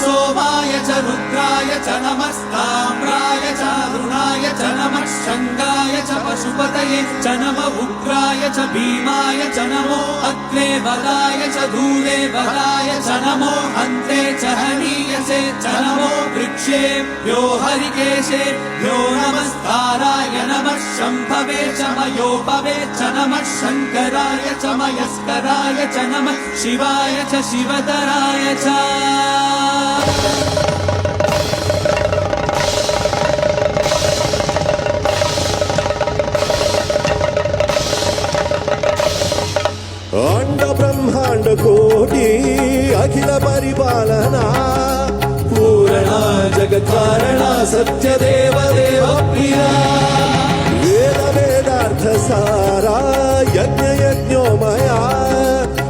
सोमाय च रुद्राय च नमस्ताम्राय च अरुणाय च नमः शङ्गाय च पशुपतये च नमः उग्राय च भीमाय च नमो अग्ने बलाय च धूले बलाय च नमो अन्ते च हनीयसे च नमो वृक्षेभ्यो हरिकेशेभ्यो नमस्काराय नमः शम्भवे च मयोपवे च नमः शङ्कराय च मयस्कराय च नमः शिवाय च शिवतराय च अंड ब्रह्मांड कोटि अखिल परिपालना पूर्णा जगत्कारणा सत्यदेव देव प्रिया वेद वेदार्थ सारा यज्ञ यज्ञोमया